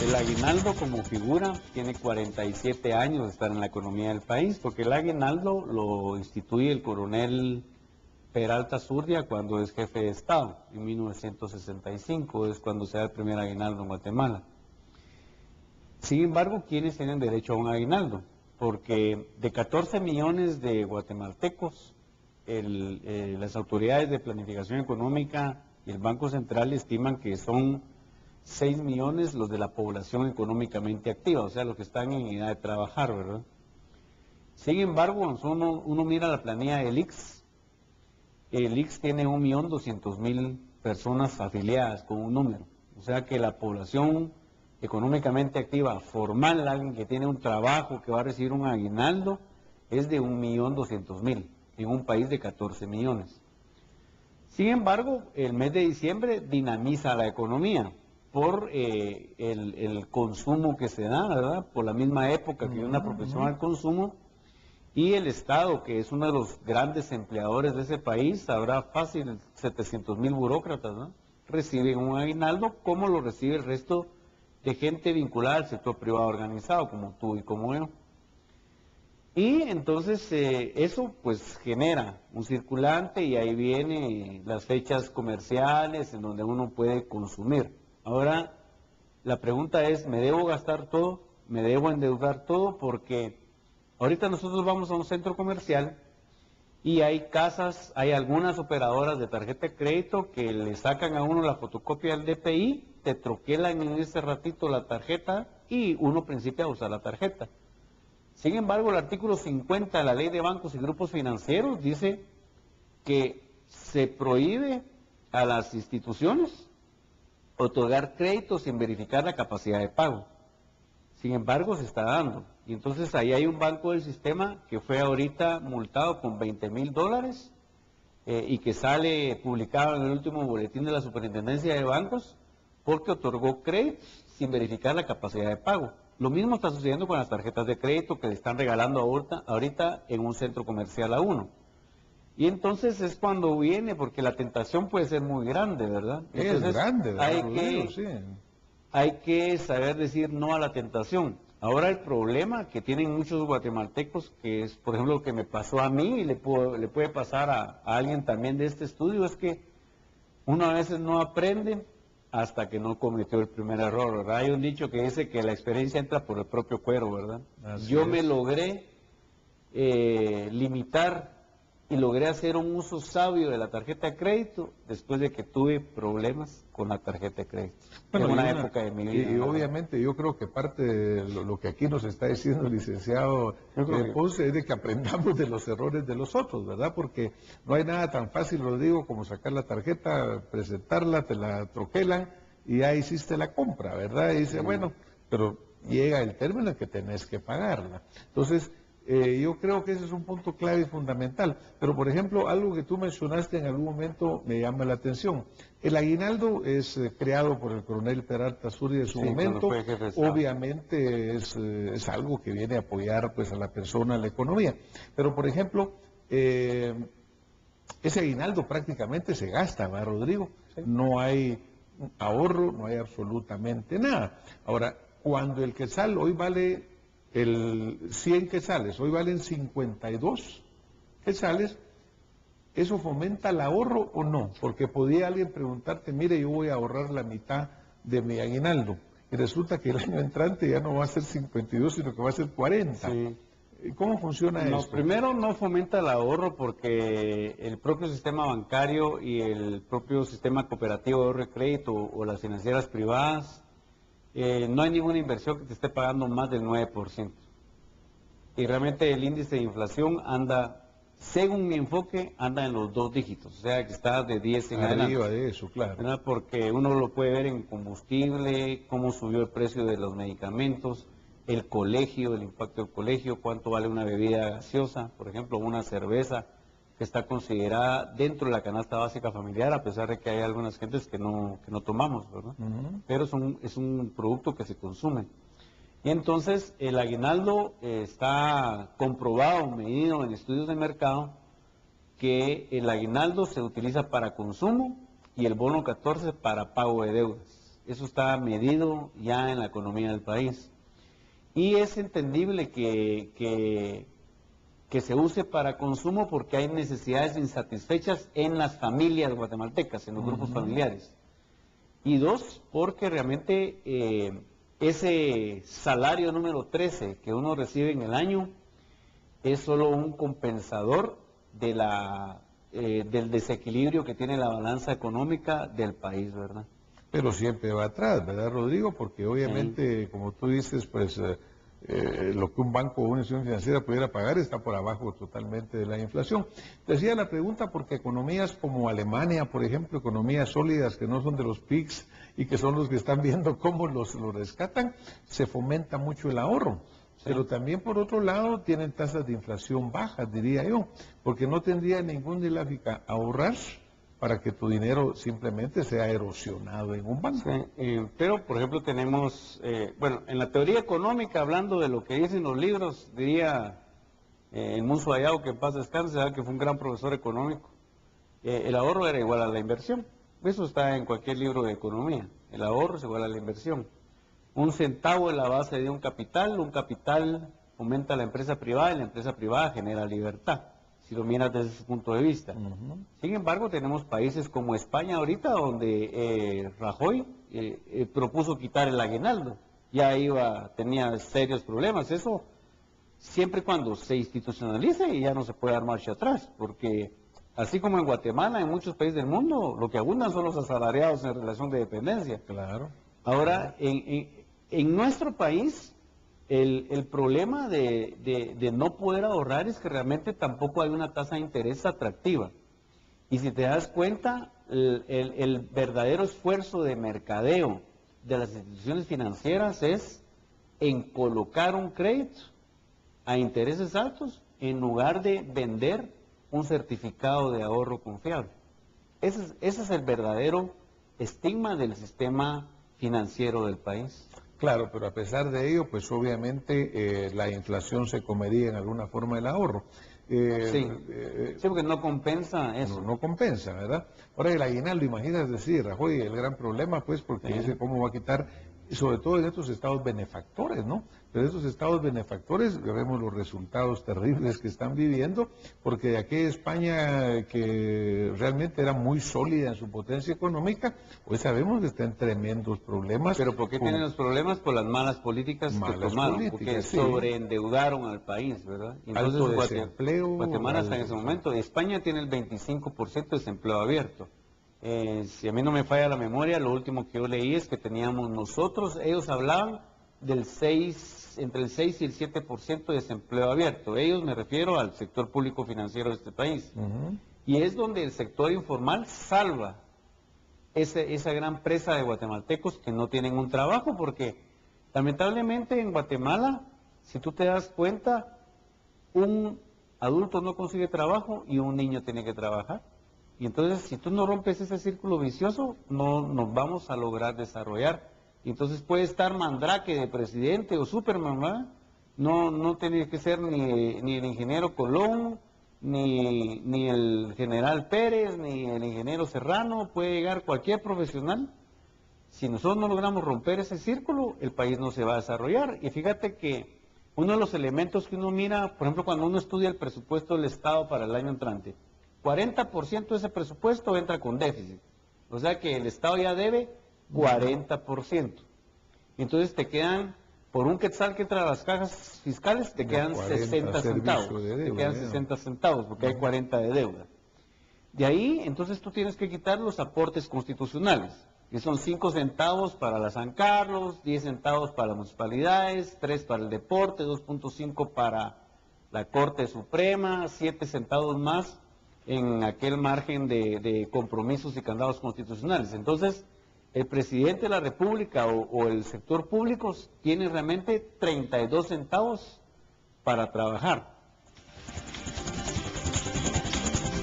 El aguinaldo como figura tiene 47 años de estar en la economía del país, porque el aguinaldo lo instituye el coronel Peralta Zurdia cuando es jefe de Estado, en 1965, es cuando se da el primer aguinaldo en Guatemala. Sin embargo, ¿quiénes tienen derecho a un aguinaldo? Porque de 14 millones de guatemaltecos, las autoridades de planificación económica y el Banco Central estiman que son 6 millones los de la población económicamente activa, o sea, los que están en edad de trabajar, ¿verdad? Sin embargo, cuando uno mira la planilla del ICS, el ICS tiene 1.200.000 personas afiliadas con un número, o sea que la población económicamente activa, formal, alguien que tiene un trabajo, que va a recibir un aguinaldo, es de 1.200.000 en un país de 14 millones. Sin embargo, el mes de diciembre dinamiza la economía por el consumo que se da, ¿verdad? Por la misma época que hay una propensión al consumo, y el Estado, que es uno de los grandes empleadores de ese país, habrá fácil 700.000 burócratas, ¿no? Reciben un aguinaldo como lo recibe el resto de gente vinculada al sector privado organizado, como tú y como yo. Y entonces eso pues genera un circulante y ahí vienen las fechas comerciales en donde uno puede consumir. Ahora, la pregunta es, ¿me debo gastar todo? ¿Me debo endeudar todo? Porque ahorita nosotros vamos a un centro comercial y hay casas, hay algunas operadoras de tarjeta de crédito que le sacan a uno la fotocopia del DPI, te troquelan en ese ratito la tarjeta y uno principia a usar la tarjeta. Sin embargo, el artículo 50 de la Ley de Bancos y Grupos Financieros dice que se prohíbe a las instituciones otorgar créditos sin verificar la capacidad de pago. Sin embargo, se está dando. Y entonces ahí hay un banco del sistema que fue ahorita multado con $20.000 y que sale publicado en el último boletín de la Superintendencia de Bancos porque otorgó créditos sin verificar la capacidad de pago. Lo mismo está sucediendo con las tarjetas de crédito que le están regalando ahorita en un centro comercial a uno. Y entonces es cuando viene, porque la tentación puede ser muy grande, ¿verdad? Entonces, Es grande, ¿verdad, Rodrigo? Sí. hay que saber decir no a la tentación. Ahora el problema que tienen muchos guatemaltecos, que es por ejemplo lo que me pasó a mí y le puede pasar a alguien también de este estudio, es que uno a veces no aprende hasta que no cometió el primer error, ¿verdad? Hay un dicho que dice que la experiencia entra por el propio cuero, ¿verdad? Yo me logré limitar y logré hacer un uso sabio de la tarjeta de crédito después de que tuve problemas con la tarjeta de crédito. Bueno, en una época de mi vida. Y obviamente yo creo que parte de lo que aquí nos está diciendo el licenciado Ponce es de que aprendamos de los errores de los otros, ¿verdad? Porque no hay nada tan fácil, Rodrigo, como sacar la tarjeta, presentarla, te la troquelan y ya hiciste la compra, ¿verdad? Y dice, bueno, pero llega el término en que tenés que pagarla. Entonces, yo creo que ese es un punto clave y fundamental. Pero, por ejemplo, algo que tú mencionaste en algún momento me llama la atención. El aguinaldo es creado por el coronel Peralta Zurdia en su momento. Obviamente es algo que viene a apoyar pues, a la persona, a la economía. Pero, por ejemplo, ese aguinaldo prácticamente se gasta, ¿verdad, Rodrigo? Sí. No hay ahorro, no hay absolutamente nada. Ahora, cuando el quetzal hoy vale... 100 quetzales, hoy valen 52 quetzales, ¿eso fomenta el ahorro o no? Porque podía alguien preguntarte, mire, yo voy a ahorrar la mitad de mi aguinaldo, y resulta que el año entrante ya no va a ser 52, sino que va a ser 40. Sí. ¿Cómo funciona esto? Primero, no fomenta el ahorro porque el propio sistema bancario y el propio sistema cooperativo de ahorro y crédito o las financieras privadas, no hay ninguna inversión que te esté pagando más del 9%. Y realmente el índice de inflación anda, según mi enfoque, anda en los 2 dígitos. O sea, que está de 10 en adelante. Arriba de eso, claro. ¿Verdad? Porque uno lo puede ver en combustible, cómo subió el precio de los medicamentos, el colegio, el impacto del colegio, cuánto vale una bebida gaseosa, por ejemplo, una cerveza que está considerada dentro de la canasta básica familiar, a pesar de que hay algunas gentes que no tomamos, ¿verdad? Pero es un producto que se consume. Y entonces el aguinaldo está comprobado, medido en estudios de mercado, que el aguinaldo se utiliza para consumo y el bono 14 para pago de deudas. Eso está medido ya en la economía del país. Y es entendible que se use para consumo porque hay necesidades insatisfechas en las familias guatemaltecas, en los grupos familiares. Y dos, porque realmente ese salario número 13 que uno recibe en el año es solo un compensador de del desequilibrio que tiene la balanza económica del país, ¿verdad? Pero siempre va atrás, ¿verdad, Rodrigo? Porque obviamente, como tú dices, pues lo que un banco o una institución financiera pudiera pagar está por abajo totalmente de la inflación. Te hacía la pregunta porque economías como Alemania, por ejemplo, economías sólidas que no son de los PIGS y que son los que están viendo cómo los rescatan, se fomenta mucho el ahorro. Sí. Pero también por otro lado tienen tasas de inflación bajas, diría yo, porque no tendría ninguna lógica ahorrar para que tu dinero simplemente sea erosionado en un banco. Sí, pero, por ejemplo, tenemos, bueno, en la teoría económica, hablando de lo que dicen los libros, diría el Munzo Ayao, que en paz descanse, que fue un gran profesor económico, el ahorro era igual a la inversión. Eso está en cualquier libro de economía. El ahorro es igual a la inversión. Un centavo es la base de un capital aumenta la empresa privada y la empresa privada genera libertad, si lo miras desde ese punto de vista. Sin embargo, tenemos países como España ahorita, donde Rajoy propuso quitar el aguinaldo. Ya tenía serios problemas. Eso, siempre y cuando se institucionalice, ya no se puede dar marcha atrás, porque así como en Guatemala, en muchos países del mundo, lo que abundan son los asalariados en relación de dependencia. Claro. Ahora, en nuestro país, el problema de no poder ahorrar es que realmente tampoco hay una tasa de interés atractiva. Y si te das cuenta, el verdadero esfuerzo de mercadeo de las instituciones financieras es en colocar un crédito a intereses altos en lugar de vender un certificado de ahorro confiable. Ese es el verdadero estigma del sistema financiero del país. Claro, pero a pesar de ello, pues obviamente la inflación se comería en alguna forma el ahorro. Sí, porque no compensa eso. No compensa, ¿verdad? Ahora el aguinaldo, imagínate decir, Rajoy, el gran problema, pues, porque dice cómo va a quitar, sobre todo en estos estados benefactores, ¿no? Pero estos estados benefactores, vemos los resultados terribles que están viviendo, porque de aquella España que realmente era muy sólida en su potencia económica, hoy sabemos que está en tremendos problemas. ¿Pero por qué tienen los problemas? Por las malas políticas que tomaron, porque sobreendeudaron al país, ¿verdad? Entonces, alto desempleo. Guatemala está en ese momento. España tiene el 25% de desempleo abierto. Si a mí no me falla la memoria, lo último que yo leí es que teníamos nosotros, ellos hablaban del entre el 6 y el 7% de desempleo abierto. Ellos, me refiero al sector público financiero de este país. Y es donde el sector informal salva esa gran presa de guatemaltecos que no tienen un trabajo, porque lamentablemente en Guatemala, si tú te das cuenta, un adulto no consigue trabajo y un niño tiene que trabajar. Y entonces, si tú no rompes ese círculo vicioso, no nos vamos a lograr desarrollar. Y entonces puede estar Mandrake de presidente o Superman, ¿verdad? No tiene que ser ni el ingeniero Colón, ni el general Pérez, ni el ingeniero Serrano, puede llegar cualquier profesional. Si nosotros no logramos romper ese círculo, el país no se va a desarrollar. Y fíjate que uno de los elementos que uno mira, por ejemplo, cuando uno estudia el presupuesto del Estado para el año entrante, 40% de ese presupuesto entra con déficit. O sea que el Estado ya debe 40%. Entonces te quedan, por un quetzal que entra a las cajas fiscales, te quedan 60 centavos. Te quedan 60 centavos porque hay 40 de deuda. De ahí, entonces tú tienes que quitar los aportes constitucionales, que son 5 centavos para la San Carlos, 10 centavos para las municipalidades, 3 para el deporte, 2.5 para la Corte Suprema, 7 centavos más en aquel margen de compromisos y candados constitucionales. Entonces, el presidente de la República o el sector público tiene realmente 32 centavos para trabajar.